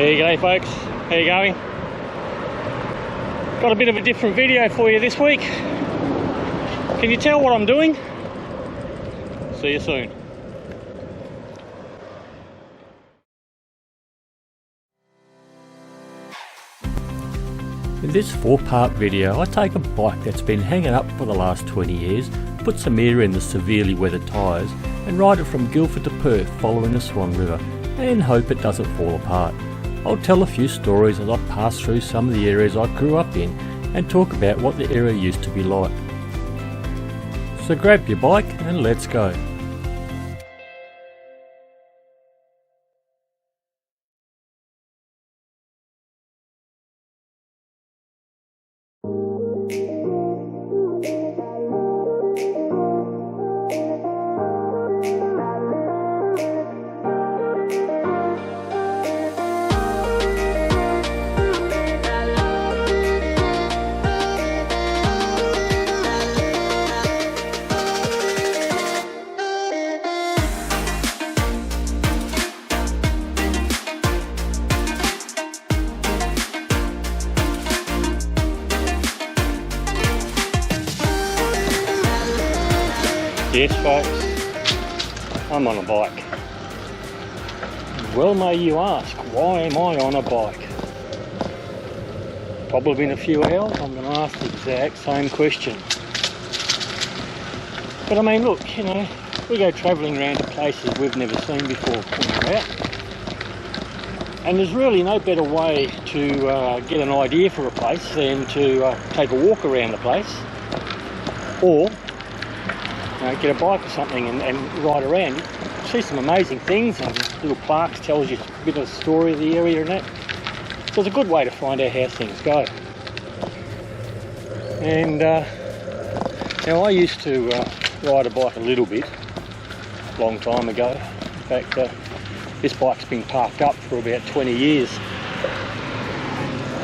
There you go, folks. How you going? Got a bit of a different video for you this week. Can you tell what I'm doing? See you soon. In this 4-part video, I take a bike that's been hanging up for the last 20 years, put some air in the severely weathered tyres and ride it from Guildford to Perth following the Swan River and hope it doesn't fall apart. I'll tell a few stories as I pass through some of the areas I grew up in and talk about what the area used to be like. So grab your bike and let's go. Yes, folks, I'm on a bike. Well, may you ask, why am I on a bike? Probably in a few hours I'm going to ask the exact same question. But I mean, look, you know, we go travelling around to places we've never seen before when we're out. And there's really no better way to get an idea for a place than to take a walk around the place, or get a bike or something and ride around. You see some amazing things, and little plaques tells you a bit of the story of the area and that. So it's a good way to find out how things go. And now I used to ride a bike a little bit, a long time ago. In fact, this bike's been parked up for about 20 years,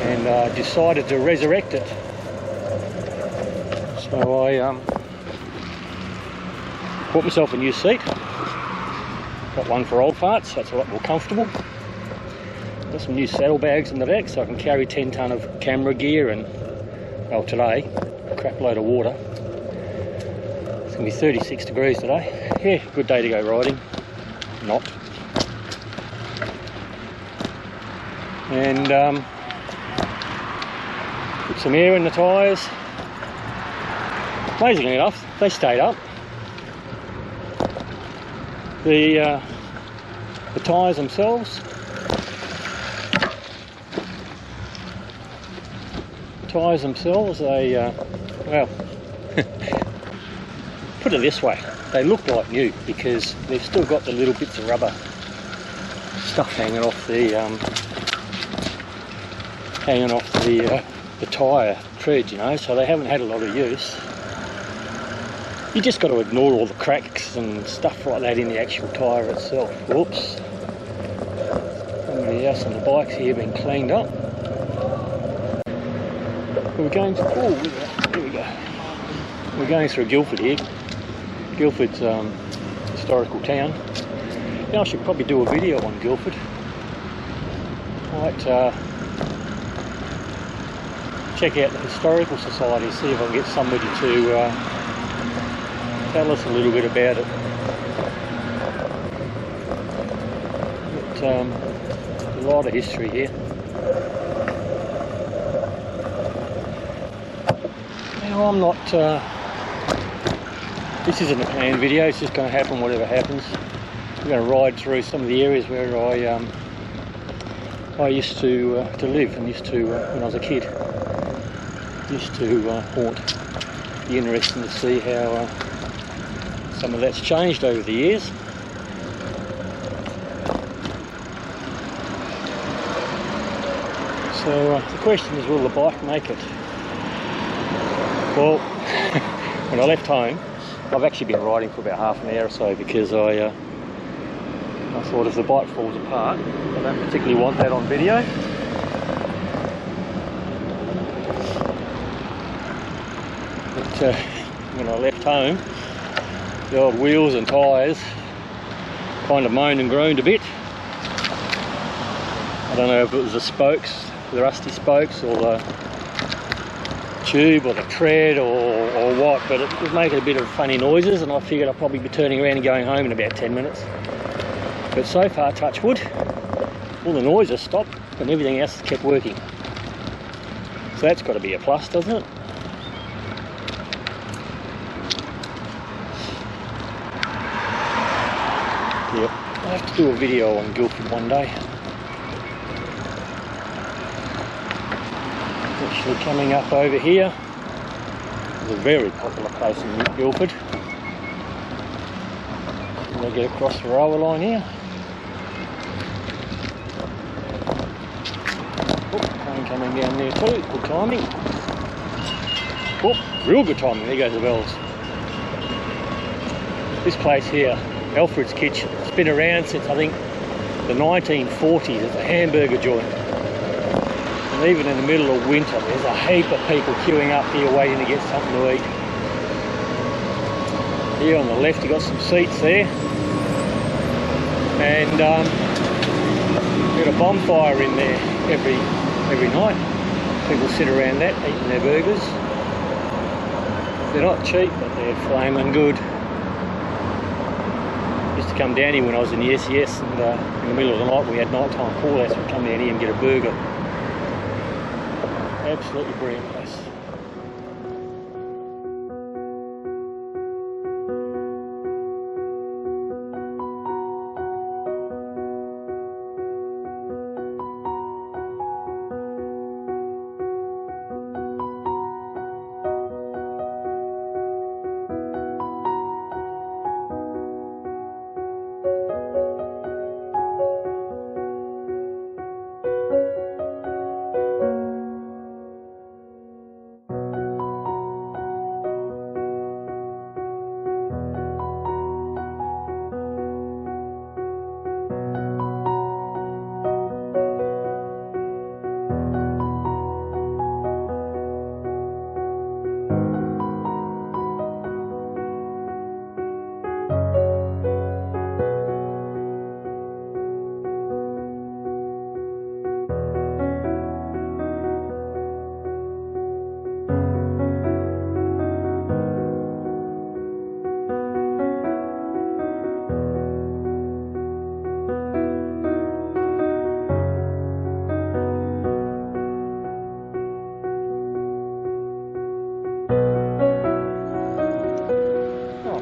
and I decided to resurrect it. So I bought myself a new seat. Got one for old farts, that's a lot more comfortable. Got some new saddlebags in the back so I can carry 10 tonne of camera gear and, well, today, a crap load of water. It's going to be 36 degrees today. Yeah, good day to go riding. Not. And put some air in the tyres. Amazingly enough, they stayed up. The tyres themselves, they, well, put it this way, they look like new because they've still got the little bits of rubber stuff hanging off the tyre tread, you know, so they haven't had a lot of use. You just got to ignore all the cracks and stuff like that in the actual tyre itself. Whoops. Somebody else on the bike's here been cleaned up. We're going to, oh, here we go. We're going through Guildford here. Guildford's historical town. Yeah, I should probably do a video on Guildford. Might check out the Historical Society, see if I can get somebody to tell us a little bit about it. But, a lot of history here. Now I'm not, this isn't a planned video, it's just going to happen whatever happens. We're going to ride through some of the areas where I used to live and used to, when I was a kid, used to haunt. Be interesting to see how some of that's changed over the years. So the question is, will the bike make it? Well, when I left home, I've actually been riding for about half an hour or so because I thought if the bike falls apart, I don't particularly want that on video. But when I left home, the old wheels and tyres kind of moaned and groaned a bit. don't know if it was the spokes, the rusty spokes, or the tube, or the tread, or what, but it was making a bit of funny noises, and I figured I'd probably be turning around and going home in about 10 minutes. But so far, touch wood, all the noises stopped and everything else has kept working. So that's got to be a plus, doesn't it? Yep, I'll have to do a video on Guildford one day. Actually coming up over here, it's a very popular place in Guildford. And they get across the railway line here. Oh, train coming down there too, good timing. Oh, real good timing, there goes the bells. This place here, Alfred's Kitchen, it's been around since I think the 1940s. It's a hamburger joint. And even in the middle of winter, there's a heap of people queuing up here waiting to get something to eat. Here on the left, you've got some seats there. And we've got a bonfire in there every night. People sit around that, eating their burgers. They're not cheap, but they're flaming good. Used to come down here when I was in the SES, and in the middle of the night we had nighttime call-outs. We'd come down here and get a burger. Absolutely brilliant place.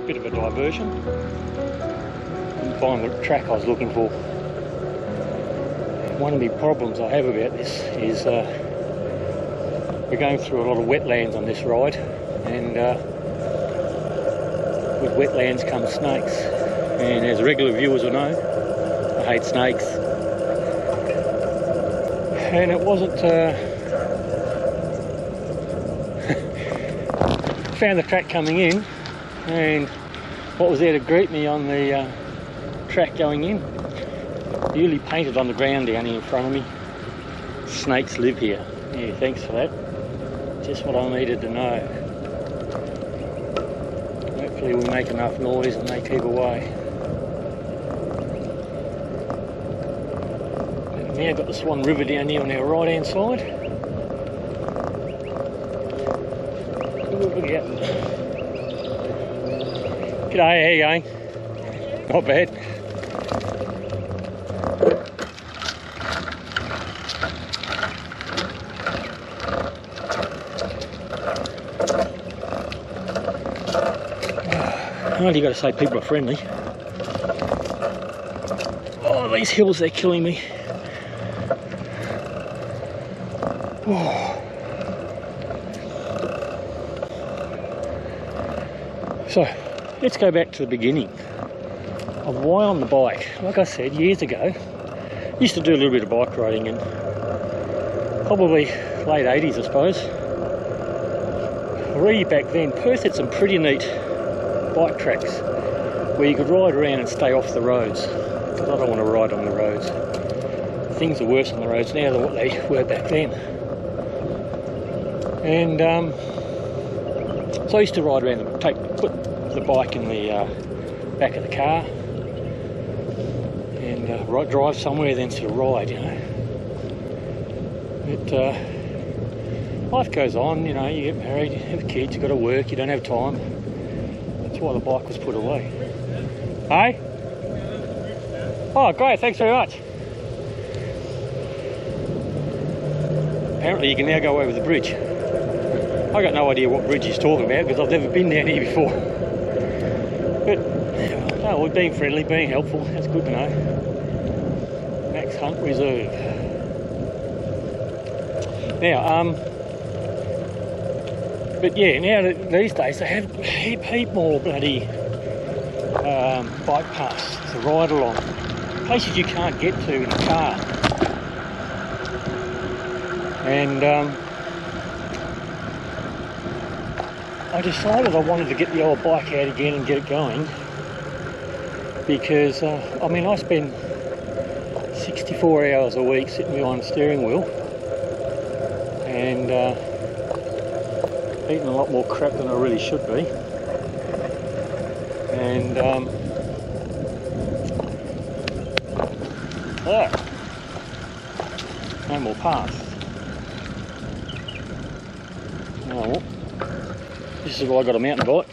Bit of a diversion. Didn't find the track I was looking for. One of the problems I have about this is we're going through a lot of wetlands on this ride, and with wetlands come snakes, and as regular viewers will know, I hate snakes. And it wasn't found the track coming in, and what was there to greet me on the track going in? Newly painted on the ground down here in front of me. Snakes live here. Yeah, thanks for that. Just what I needed to know. Hopefully we make enough noise and they keep away. And now got the Swan River down here on our right hand side. Look at that. G'day, how you going? Not bad. Well, you got to say people are friendly. Oh, these hills, they're killing me. Oh. So, let's go back to the beginning of why on the bike. Like I said, years ago, I used to do a little bit of bike riding in probably late 80s, I suppose. Really back then, Perth had some pretty neat bike tracks where you could ride around and stay off the roads, because I don't want to ride on the roads. Things are worse on the roads now than what they were back then. And so I used to ride around and put the bike in the back of the car and drive somewhere, then sort of ride, you know. But life goes on, you know, you get married, you have kids, you've got to work, you don't have time. That's why the bike was put away. Hey? Oh, great, thanks very much. Apparently you can now go over the bridge. I got no idea what bridge he's talking about because I've never been down here before. But, oh, we're being friendly, being helpful, that's good to know. Max Hunt Reserve. Now, but yeah, now these days they have a heap more bloody bike paths to ride along. Places you can't get to in a car. And I decided I wanted to get the old bike out again and get it going because, I mean, I spend 64 hours a week sitting behind the steering wheel and eating a lot more crap than I really should be. And no more paths. Oh, this is why I got a mountain bike.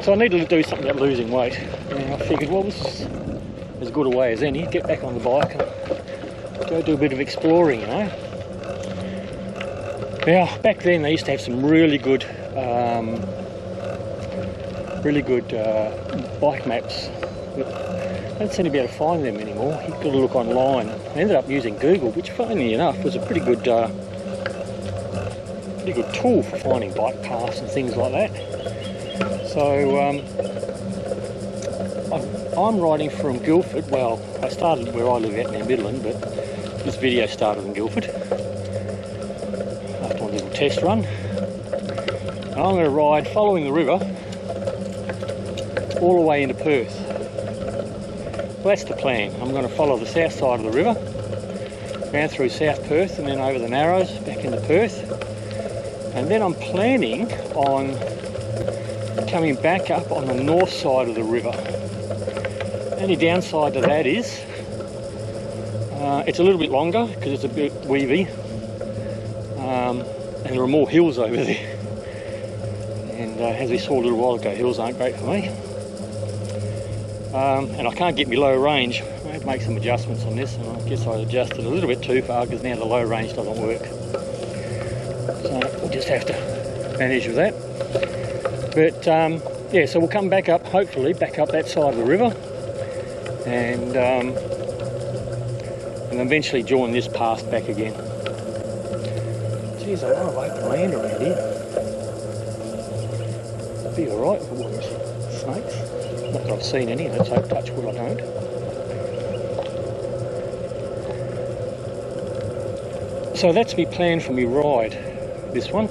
So I needed to do something about losing weight. And I figured, well, this is as good a way as any. Get back on the bike and go do a bit of exploring, you know. Now, back then they used to have some really good bike maps. I don't seem to be able to find them anymore. You've got to look online. I ended up using Google, which funnily enough was a pretty good tool for finding bike paths and things like that. So I'm riding from Guildford. Well, I started where I live out near Midland, but this video started in Guildford after my little test run. And I'm going to ride following the river all the way into Perth. Well, that's the plan. I'm going to follow the south side of the river, round through South Perth and then over the Narrows back into Perth. And then I'm planning on coming back up on the north side of the river. Only downside to that is it's a little bit longer because it's a bit weavy and there are more hills over there. And as we saw a little while ago, hills aren't great for me. And I can't get my low range. I had to make some adjustments on this, and I guess I adjusted a little bit too far because now the low range doesn't work. So we'll just have to manage with that. But yeah, so we'll come back up, hopefully back up that side of the river, and eventually join this path back again. Geez, a lot of open land around here. It'll be alright if it wasn't snakes. Not that I've seen any, let's hope, touch wood, I don't. So that's my plan for me ride, this one.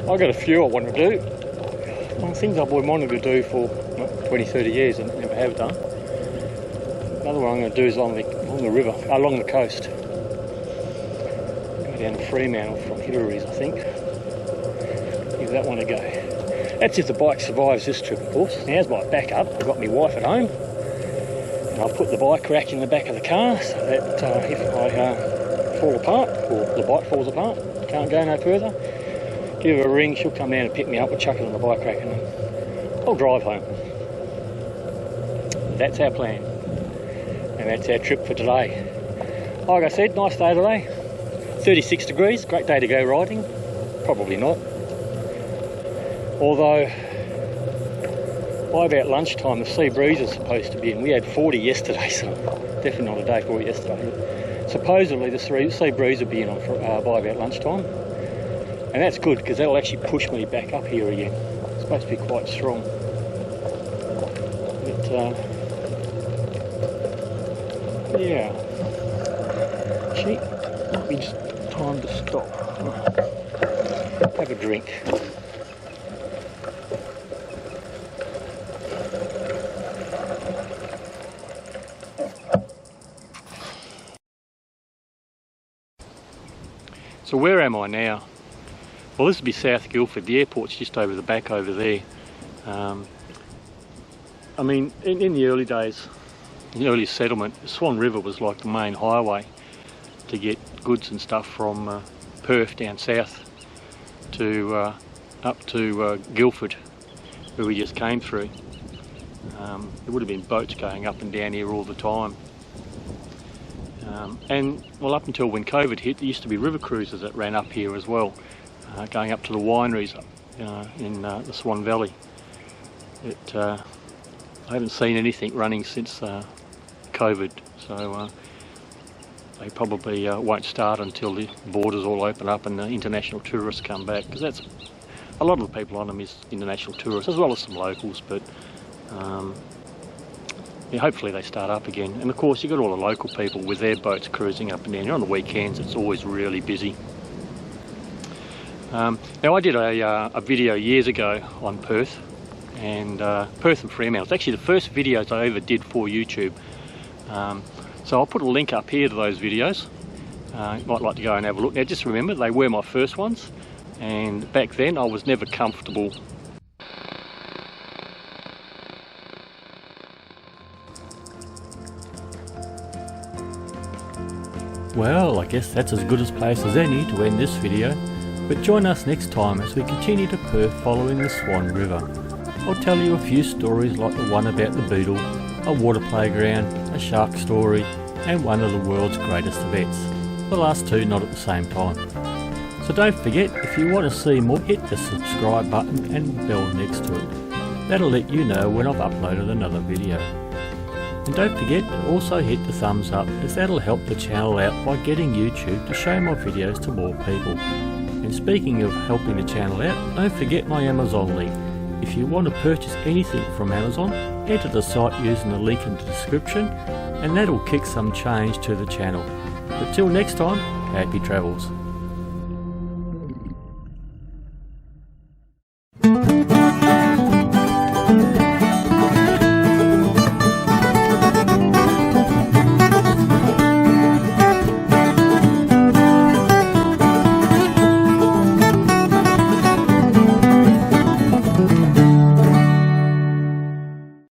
I've got a few I want to do. Things I've been wanting to do for 20, 30 years and never have done. Another one I'm going to do is along the river, along the coast. Go down to Fremantle from Hillary's, I think. Give that one a go. That's if the bike survives this trip, of course. Now, as my backup, I've got my wife at home, and I'll put the bike rack in the back of the car so that if I fall apart, or the bike falls apart, can't go no further, give her a ring, she'll come down and pick me up, we'll chuck it on the bike rack, and I'll drive home. That's our plan, and that's our trip for today. Like I said, nice day today, 36 degrees, great day to go riding, probably not. Although, by about lunchtime, the sea breeze is supposed to be in. We had 40 yesterday, so definitely not a day for it yesterday. Supposedly, the sea breeze will be in by about lunchtime. And that's good, because that'll actually push me back up here again. It's supposed to be quite strong. But, yeah. Actually, might be just time to stop. Have a drink. So where am I now? Well, this would be South Guildford. The airport's just over the back over there. I mean, in the early days, the earliest settlement, Swan River was like the main highway to get goods and stuff from Perth down south to up to Guildford, where we just came through. There would have been boats going up and down here all the time. And well, up until when COVID hit, there used to be river cruises that ran up here as well, going up to the wineries in the Swan Valley. I haven't seen anything running since COVID, so they probably won't start until the borders all open up and the international tourists come back, because that's a lot of the people on them is international tourists as well as some locals, but yeah, hopefully they start up again. And of course you've got all the local people with their boats cruising up and down. On the weekends it's always really busy. Now I did a video years ago on Perth and Fremantle. It's actually the first videos I ever did for YouTube. So I'll put a link up here to those videos. You might like to go and have a look. Now just remember, they were my first ones, and back then I was never comfortable. Well, I guess that's as good a place as any to end this video, but join us next time as we continue to Perth following the Swan River. I'll tell you a few stories like the one about the beetle, a water playground, a shark story, and one of the world's greatest events. The last two not at the same time. So don't forget, if you want to see more, hit the subscribe button and bell next to it. That'll let you know when I've uploaded another video. And don't forget to also hit the thumbs up, as that'll help the channel out by getting YouTube to show my videos to more people. And speaking of helping the channel out, don't forget my Amazon link. If you want to purchase anything from Amazon, enter the site using the link in the description, and that'll kick some change to the channel. But till next time, happy travels.